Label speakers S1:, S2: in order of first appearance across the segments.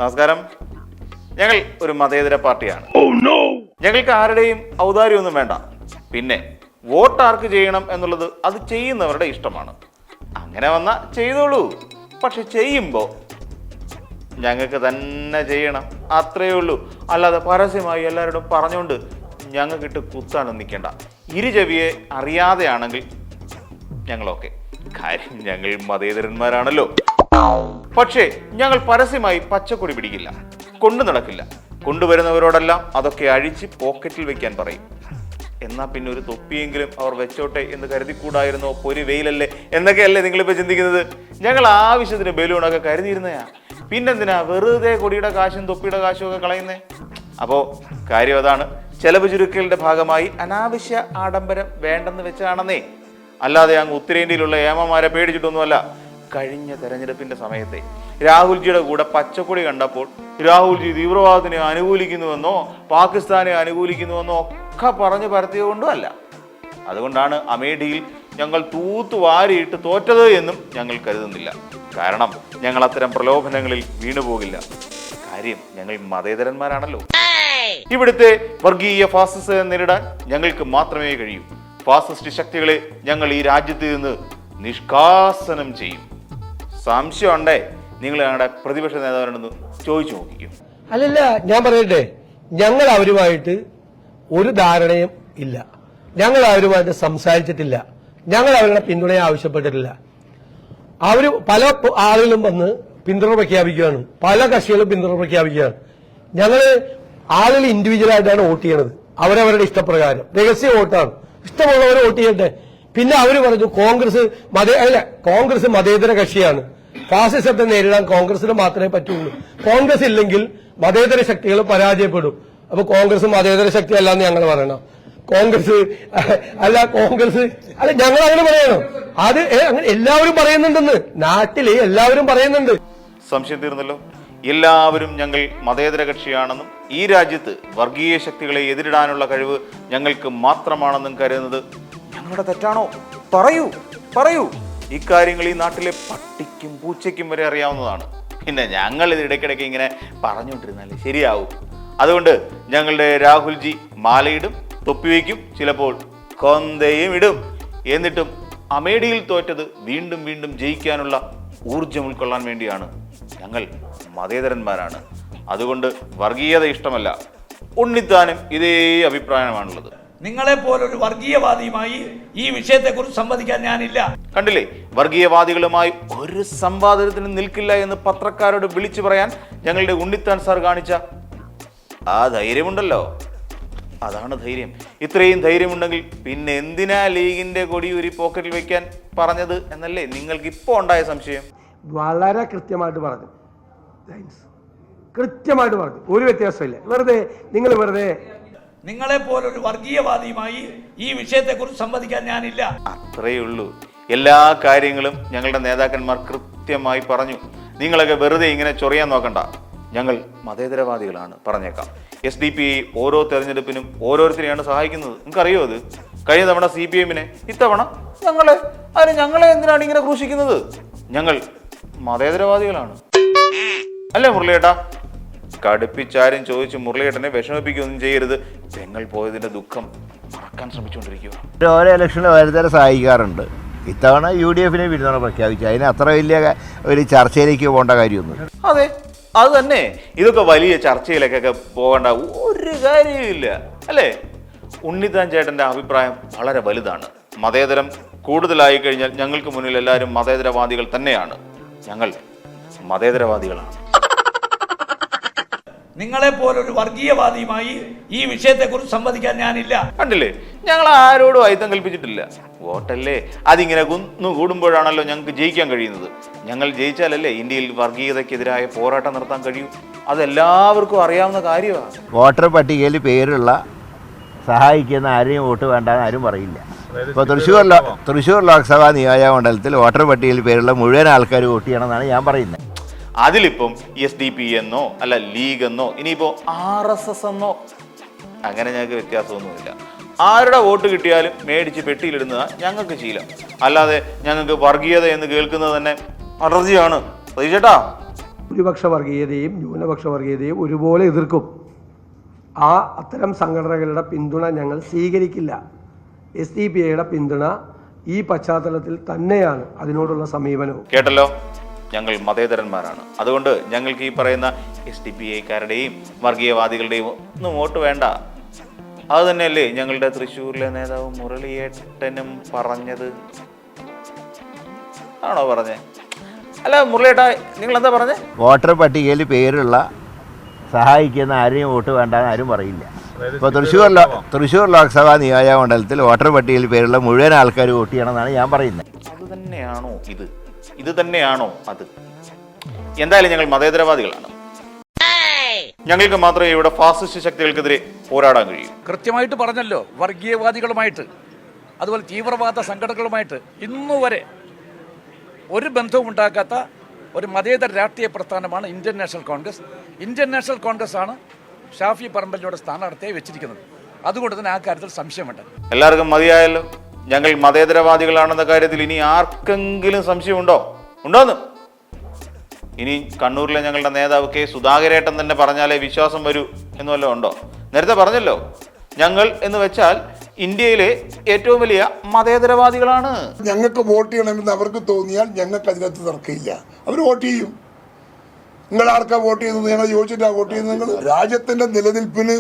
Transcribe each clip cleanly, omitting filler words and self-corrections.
S1: നമസ്കാരം. ഞങ്ങൾ ഒരു മതേതര പാർട്ടിയാണ്. ഞങ്ങൾക്ക് ആരുടെയും ഔദാര്യമൊന്നും വേണ്ട. പിന്നെ വോട്ട് ആർക്ക് ചെയ്യണം എന്നുള്ളത് അത് ചെയ്യുന്നവരുടെ ഇഷ്ടമാണ്. അങ്ങനെ വന്നാൽ ചെയ്തോളൂ. പക്ഷെ ചെയ്യുമ്പോൾ ഞങ്ങൾക്ക് തന്നെ ചെയ്യണം, അത്രയേ ഉള്ളൂ. അല്ലാതെ പരസ്യമായി എല്ലാവരോടും പറഞ്ഞുകൊണ്ട് ഞങ്ങൾക്കിട്ട് കുത്താനൊന്നും നിൽക്കേണ്ട. ഇരുചെവിയെ അറിയാതെയാണെങ്കിൽ ഞങ്ങളൊക്കെ. കാര്യം ഞങ്ങൾ മതേതരന്മാരാണല്ലോ. പക്ഷേ ഞങ്ങൾ പരസ്യമായി പച്ചക്കൊടി പിടിക്കില്ല, കൊണ്ടു നടക്കില്ല. കൊണ്ടുവരുന്നവരോടെല്ലാം അതൊക്കെ അഴിച്ച് പോക്കറ്റിൽ വെക്കാൻ പറയും. എന്നാ പിന്നെ ഒരു തൊപ്പിയെങ്കിലും അവർ വെച്ചോട്ടെ എന്ന് കരുതിക്കൂടായിരുന്നോ? പൊരി വെയിലല്ലേ എന്നൊക്കെയല്ലേ നിങ്ങളിപ്പോൾ ചിന്തിക്കുന്നത്. ഞങ്ങൾ ആവശ്യത്തിന് ബലൂണൊക്കെ കരുതിയിരുന്നയാ. പിന്നെന്തിനാ വെറുതെ കൊടിയുടെ കാശും തൊപ്പിയുടെ കാശും ഒക്കെ കളയുന്നേ? അപ്പോൾ കാര്യം അതാണ്. ചെലവ് ചുരുക്കലിന്റെ ഭാഗമായി അനാവശ്യ ആഡംബരം വേണ്ടെന്ന് വെച്ചാണെന്നേ. അല്ലാതെ അങ്ങ് ഉത്തരേന്ത്യയിലുള്ള ഏമമാരെ പേടിച്ചിട്ടൊന്നുമല്ല. കഴിഞ്ഞ തെരഞ്ഞെടുപ്പിന്റെ സമയത്തെ രാഹുൽജിയുടെ കൂടെ പച്ചക്കൊടി കണ്ടപ്പോൾ രാഹുൽജി തീവ്രവാദത്തിനെ അനുകൂലിക്കുന്നുവെന്നോ പാകിസ്ഥാനെ അനുകൂലിക്കുന്നുവെന്നോ ഒക്കെ പറഞ്ഞു പരത്തിയതുകൊണ്ടും അല്ല. അതുകൊണ്ടാണ് അമേഠിയിൽ ഞങ്ങൾ തൂത്തുവാരിയിട്ട് തോറ്റത് എന്നും ഞങ്ങൾ കരുതുന്നില്ല. കാരണം ഞങ്ങൾ അത്തരം പ്രലോഭനങ്ങളിൽ വീണുപോകില്ല. കാര്യം ഞങ്ങൾ മതേതരന്മാരാണല്ലോ. ഇവിടുത്തെ വർഗീയ ഫാസിസത്തെ നേരിടാൻ ഞങ്ങൾക്ക് മാത്രമേ കഴിയൂ. ഫാസിസ്റ്റ് ശക്തികളെ ഞങ്ങൾ ഈ രാജ്യത്ത് നിന്ന് നിഷ്കാസനം ചെയ്യും. സംശയം ഉണ്ടേ നിങ്ങൾ ഞങ്ങളുടെ പ്രതിപക്ഷ നേതാവിനോടൊന്ന് ചോദിച്ചു നോക്കിക്കും.
S2: അല്ലല്ല, ഞാൻ പറയട്ടെ, ഞങ്ങൾ അവരുമായിട്ട് ഒരു ധാരണയും ഇല്ല. ഞങ്ങൾ അവരുമായിട്ട് സംസാരിച്ചിട്ടില്ല. ഞങ്ങൾ അവരുടെ പിന്തുണയെ ആവശ്യപ്പെട്ടിട്ടില്ല. അവർ പല ആളുകളും വന്ന് പിന്തുണ പ്രഖ്യാപിക്കുകയാണ്, പല കക്ഷികളും പിന്തുണ പ്രഖ്യാപിക്കുകയാണ്. ഞങ്ങൾ ആളുകൾ ഇൻഡിവിജ്വലായിട്ടാണ് വോട്ട് ചെയ്യണത്. അവരവരുടെ ഇഷ്ടപ്രകാരം രഹസ്യ വോട്ടാണ്. ഇഷ്ടമുള്ളവർ വോട്ട് ചെയ്യട്ടെ. പിന്നെ അവർ പറഞ്ഞു കോൺഗ്രസ് മതേതര കക്ഷിയാണ്, ഫാസിസത്തെ നേരിടാൻ കോൺഗ്രസിന് മാത്രമേ പറ്റുള്ളൂ. കോൺഗ്രസ് ഇല്ലെങ്കിൽ മതേതര ശക്തികൾ പരാജയപ്പെടും. അപ്പൊ കോൺഗ്രസ് മതേതര ശക്തി അല്ലാന്ന് ഞങ്ങൾ പറയണം. കോൺഗ്രസ് ഞങ്ങൾ അങ്ങനെ പറയണം. അത് അങ്ങനെ എല്ലാവരും പറയുന്നുണ്ടെന്ന്, നാട്ടില് എല്ലാവരും പറയുന്നുണ്ട്.
S1: സംശയം തീർന്നല്ലോ. എല്ലാവരും ഞങ്ങൾ മതേതര കക്ഷിയാണെന്നും ഈ രാജ്യത്ത് വർഗീയ ശക്തികളെ എതിരിടാനുള്ള കഴിവ് ഞങ്ങൾക്ക് മാത്രമാണെന്നും കരുതുന്നത് ഞങ്ങളുടെ തെറ്റാണോ? പറയൂ. ഇക്കാര്യങ്ങൾ ഈ നാട്ടിലെ പട്ടിക്കും പൂച്ചയ്ക്കും വരെ അറിയാവുന്നതാണ്. പിന്നെ ഞങ്ങൾ ഇത് ഇടയ്ക്കിടയ്ക്ക് ഇങ്ങനെ പറഞ്ഞുകൊണ്ടിരുന്നാലേ ശരിയാവും. അതുകൊണ്ട് ഞങ്ങളുടെ രാഹുൽജി മാലയിടും, തൊപ്പിവയ്ക്കും, ചിലപ്പോൾ കൊന്തയും ഇടും. എന്നിട്ടും അമേഠിയിൽ തോറ്റത് വീണ്ടും വീണ്ടും ജയിക്കാനുള്ള ഊർജം ഉൾക്കൊള്ളാൻ വേണ്ടിയാണ്. ഞങ്ങൾ മതേതരന്മാരാണ്. അതുകൊണ്ട് വർഗീയത ഇഷ്ടമല്ല. ഉണ്ണിത്താനും ഇതേ അഭിപ്രായമാണുള്ളത്.
S3: നിങ്ങളെ പോലൊരു വർഗീയവാദിയുമായി ഈ വിഷയത്തെക്കുറിച്ച് സംവദിക്കാൻ ഞാനില്ല.
S1: കണ്ടില്ലേ, വർഗീയവാദികളുമായി ഒരു സംവാദത്തിനും നിൽക്കില്ല എന്ന് പത്രക്കാരോട് വിളിച്ചു പറയാൻ ഞങ്ങളുടെ ഉണ്ണിത്താൻ സാർ കാണിച്ച ആ ധൈര്യമുണ്ടല്ലോ, അതാണ് ധൈര്യം. ഇത്രയും ധൈര്യമുണ്ടെങ്കിൽ പിന്നെ എന്തിനാ ലീഗിന്റെ കൊടി ഒരു പോക്കറ്റിൽ വെക്കാൻ പറഞ്ഞത് എന്നല്ലേ നിങ്ങൾക്ക് ഇപ്പോൾ ഉണ്ടായ സംശയം?
S2: വളരെ കൃത്യമായിട്ട് പറഞ്ഞു, ഒരു വ്യത്യാസമില്ല. നിങ്ങൾ വെറുതെ
S3: നിങ്ങളെ പോലൊരു വർഗീയവാദിയുമായി ഈ വിഷയത്തെക്കുറിച്ച് സംവദിക്കാൻ ഞാനില്ല.
S1: അത്രയേ ഉള്ളൂ. എല്ലാ കാര്യങ്ങളും ഞങ്ങളുടെ നേതാക്കന്മാർ കൃത്യമായി പറഞ്ഞു. നിങ്ങളൊക്കെ വെറുതെ ഇങ്ങനെ ചൊറിയാൻ നോക്കണ്ട. ഞങ്ങൾ മതേതരവാദികളാണ്, പറഞ്ഞേക്കാം. SDP ഓരോ തെരഞ്ഞെടുപ്പിനും ഓരോരുത്തരെയാണ് സഹായിക്കുന്നത്. നിങ്ങൾക്കറിയോ അത്? കഴിഞ്ഞ തവണ CPM-നെ, ഇത്തവണ ഞങ്ങളെ എന്തിനാണ് ഇങ്ങനെ ക്രൂശിക്കുന്നത്? ഞങ്ങൾ മതേതരവാദികളാണ് അല്ലേ മുരളിയേട്ടാ? കടുപ്പിച്ചാരും ചോദിച്ച് മുരളിയേട്ടനെ വിഷമിപ്പിക്കുകയൊന്നും ചെയ്യരുത്. പെങ്ങൾ പോയതിന്റെ ദുഃഖം മറക്കാൻ ശ്രമിച്ചുകൊണ്ടിരിക്കുക.
S4: ഓരോ ഇലക്ഷനിൽ ഓരോരുത്തരെ സഹായിക്കാറുണ്ട്. ഇത്തവണ UDF-നെ പിന്തുണ പ്രഖ്യാപിച്ചു. അതിന് അത്ര വലിയ ഒരു ചർച്ചയിലേക്ക് പോകേണ്ട കാര്യമൊന്നും.
S1: അതെ, അത് തന്നെ. ഇതൊക്കെ വലിയ ചർച്ചയിലേക്കൊക്കെ പോകേണ്ട ഒരു കാര്യമില്ല അല്ലേ? ഉണ്ണിത്താൻ ചേട്ടന്റെ അഭിപ്രായം വളരെ വലുതാണ്. മതേതരം കൂടുതലായി കഴിഞ്ഞാൽ ഞങ്ങൾക്ക് മുന്നിൽ എല്ലാവരും മതേതരവാദികൾ തന്നെയാണ്. ഞങ്ങൾ മതേതരവാദികളാണ്.
S3: നിങ്ങളെ പോലൊരു വർഗീയവാദിയുമായി ഈ വിഷയത്തെക്കുറിച്ച് സംവദിക്കാൻ ഞാനില്ല.
S1: കണ്ടില്ലേ, ഞങ്ങൾ ആരോടും അയിത്തം കൽപ്പിച്ചിട്ടില്ല. വോട്ടല്ലേ, അതിങ്ങനെ കൂടുമ്പോഴാണല്ലോ ഞങ്ങൾക്ക് ജയിക്കാൻ കഴിയുന്നത്. ഞങ്ങൾ ജയിച്ചാലല്ലേ ഇന്ത്യയിൽ വർഗീയതയ്ക്കെതിരായ പോരാട്ടം നടത്താൻ കഴിയൂ. അതെല്ലാവർക്കും അറിയാവുന്ന കാര്യമാണ്.
S4: വോട്ടർ പട്ടികയിൽ പേരുള്ള സഹായിക്കുന്ന ആരെയും വോട്ട് വേണ്ടെന്ന് ആരും പറയില്ല. ഇപ്പോൾ തൃശ്ശൂർ ലോക്സഭാ നിയോജക മണ്ഡലത്തിൽ വോട്ടർ പട്ടികയിൽ പേരുള്ള മുഴുവൻ ആൾക്കാർ വോട്ട് ചെയ്യണമെന്നാണ് ഞാൻ പറയുന്നത്.
S1: അതിലിപ്പം SDP എന്നോ അല്ല ലീഗ് എന്നോ ഇനിയിപ്പോൾ RSS എന്നോ അങ്ങനെ ഞങ്ങൾക്ക് വ്യത്യാസമൊന്നുമില്ല. ആരുടെ വോട്ട് കിട്ടിയാലും മേടിച്ച് പെട്ടിയിലിടുന്നതാണ് ഞങ്ങൾക്ക് ശീലം. അല്ലാതെ ഞങ്ങൾക്ക് വർഗീയത എന്ന് കേൾക്കുന്നത് തന്നെ അലർജിയാണ്. ചേട്ടാ
S2: ഭൂരിപക്ഷ വർഗീയതയും ന്യൂനപക്ഷ വർഗീയതയും ഒരുപോലെ എതിർക്കും. അത്തരം സംഘടനകളുടെ പിന്തുണ ഞങ്ങൾ സ്വീകരിക്കില്ല. SDPIയുടെ പിന്തുണ ഈ പശ്ചാത്തലത്തിൽ തന്നെയാണ് അതിനോടുള്ള സമീപനവും.
S1: കേട്ടല്ലോ, ഞങ്ങൾ മതേതരന്മാരാണ്. അതുകൊണ്ട് ഞങ്ങൾക്ക് ഈ പറയുന്ന SDPIക്കാരുടെയും വർഗീയവാദികളുടെയും ഒന്നും വോട്ട് വേണ്ട. അത് തന്നെയല്ലേ ഞങ്ങളുടെ തൃശ്ശൂരിലെ നേതാവ് മുരളിയേട്ടനും പറഞ്ഞത്? ആണോ പറഞ്ഞേ? അല്ല മുരളിയേട്ടാ, നിങ്ങൾ എന്താ പറഞ്ഞേ?
S4: വോട്ടർ പട്ടികയിൽ പേരുള്ള സഹായിക്കുന്ന ആരെയും വോട്ട് വേണ്ടെന്ന് ആരും പറയില്ല. ഇപ്പോൾ തൃശ്ശൂർ ലോക്സഭാ നിയോജക മണ്ഡലത്തിൽ വോട്ടർ പട്ടികയിൽ പേരുള്ള മുഴുവൻ ആൾക്കാർ വോട്ട് ചെയ്യണമെന്നാണ് ഞാൻ പറയുന്നത്.
S1: അത് തന്നെയാണോ ഇത് തന്നെയാണോ അത്? എന്തായാലും ഞങ്ങൾ മതേതരവാദികളാണ്. ഞങ്ങൾക്ക് മാത്രമേ ഇവിടെ ഫാസിസ്റ്റ് ശക്തികൾക്കെതിരെ പോരാടാൻ കഴിയൂ.
S3: കൃത്യമായിട്ട് പറഞ്ഞല്ലോ, വർഗീയവാദികളുമായിട്ട് അതുപോലെ തീവ്രവാദ സംഘടനകളുമായിട്ട് ഇന്നുവരെ ഒരു ബന്ധവും ഉണ്ടാക്കാത്ത ഒരു മതേതര രാഷ്ട്രീയ പ്രസ്ഥാനമാണ് Indian national Congress. Indian national Congress ആണ് ഷാഫി പറമ്പലിനോട് സ്ഥാനാർത്ഥിയായി വെച്ചിരിക്കുന്നത്. അതുകൊണ്ട് തന്നെ ആ കാര്യത്തിൽ സംശയമുണ്ട്.
S1: എല്ലാവർക്കും മതിയായല്ലോ. ഞങ്ങൾ മതേതരവാദികളാണെന്ന കാര്യത്തിൽ ഇനി ആർക്കെങ്കിലും സംശയമുണ്ടോ? ഉണ്ടോന്ന്? ഇനി കണ്ണൂരിലെ ഞങ്ങളുടെ നേതാവ് K. സുധാകരേട്ടൻ തന്നെ പറഞ്ഞാലേ വിശ്വാസം വരൂ എന്ന് വല്ലതും ഉണ്ടോ? നേരത്തെ പറഞ്ഞല്ലോ, ഞങ്ങൾ എന്ന് വെച്ചാൽ ഇന്ത്യയിലെ ഏറ്റവും വലിയ മതേതരവാദികളാണ്.
S5: ഞങ്ങൾക്ക് വോട്ട് ചെയ്യണമെന്ന് അവർക്ക് തോന്നിയാൽ ഞങ്ങൾക്ക് അതിനകത്ത് തർക്കമില്ല. അവർ വോട്ട് ചെയ്യും. നിങ്ങൾ ആർക്കാ വോട്ട് ചെയ്യുന്നത്? ഞങ്ങൾ ചോദിച്ചിട്ടാണ് വോട്ട് ചെയ്യുന്നത്. നിങ്ങൾ രാജ്യത്തിന്റെ നിലനിൽപ്പിന്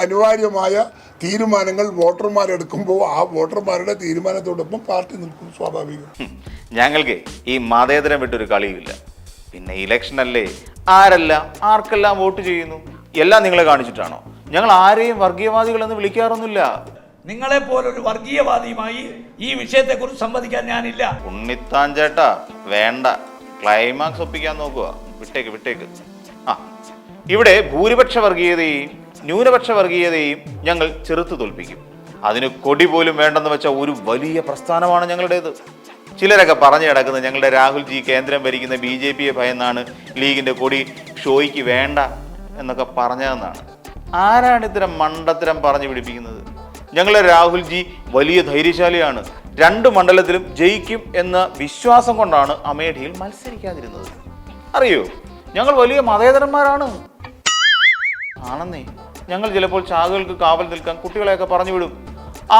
S5: അനിവാര്യമായ തീരുമാനങ്ങൾ വോട്ടർമാരെടുക്കുമ്പോൾ ആ വോട്ടർമാരുടെ തീരുമാനത്തോടൊപ്പം പാർട്ടി നിൽക്കും, സ്വാഭാവികം.
S1: ഞങ്ങൾക്ക് ഈ മതേതരം വിട്ടൊരു കളിയില്ല. പിന്നെ ഇലക്ഷൻ അല്ലേ, ആർക്കെല്ലാം വോട്ട് ചെയ്യുന്നു എല്ലാം നിങ്ങളെ കാണിച്ചിട്ടാണോ? ഞങ്ങൾ ആരെയും വർഗീയവാദികളെന്ന് വിളിക്കാറൊന്നുമില്ല.
S3: നിങ്ങളെ പോലൊരു വർഗീയവാദിയുമായി ഈ വിഷയത്തെക്കുറിച്ച് സംവദിക്കാൻ ഞാനില്ല.
S1: ഉണ്ണിത്താൻ ചേട്ടാ, വേണ്ട, ക്ലൈമാക്സ് ഒപ്പിക്കാൻ നോക്കുക. വിട്ടേക്ക്. ഇവിടെ ഭൂരിപക്ഷ വർഗീയതയെയും ന്യൂനപക്ഷ വർഗീയതയെയും ഞങ്ങൾ ചെറുത്തു തോൽപ്പിക്കും. അതിന് കൊടി പോലും വേണ്ടെന്ന് വെച്ച ഒരു വലിയ പ്രസ്ഥാനമാണ് ഞങ്ങളുടേത്. ചിലരൊക്കെ പറഞ്ഞു കിടക്കുന്നത് ഞങ്ങളുടെ രാഹുൽജി കേന്ദ്രം ഭരിക്കുന്ന BJPയെ ഭയന്നാണ് ലീഗിന്റെ കൊടി ഷോയ്ക്ക് വേണ്ട എന്നൊക്കെ പറഞ്ഞതെന്നാണ്. ആരാണ് ഇത്തരം മണ്ടത്തരം പറഞ്ഞു പിടിപ്പിക്കുന്നത്? ഞങ്ങളുടെ രാഹുൽജി വലിയ ധൈര്യശാലിയാണ്. 2 മണ്ഡലത്തിലും ജയിക്കും എന്ന വിശ്വാസം കൊണ്ടാണ് അമേഠിയിൽ മത്സരിക്കാതിരുന്നത്. അറിയോ, ഞങ്ങൾ വലിയ മതേതരന്മാരാണ്. ആണെന്നേ. ഞങ്ങൾ ചിലപ്പോൾ ചാകുകൾക്ക് കാവൽ നിൽക്കാൻ കുട്ടികളെയൊക്കെ പറഞ്ഞു വിടും.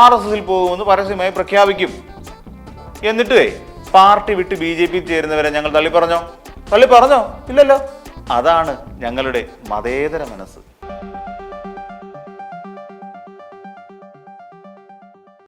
S1: RSSൽ പോകുമെന്ന് പരസ്യമായി പ്രഖ്യാപിക്കും. എന്നിട്ടേ പാർട്ടി വിട്ട് BJP ചേരുന്നവരെ ഞങ്ങൾ തള്ളി പറഞ്ഞോ? ഇല്ലല്ലോ. അതാണ് ഞങ്ങളുടെ മതേതര മനസ്സ്.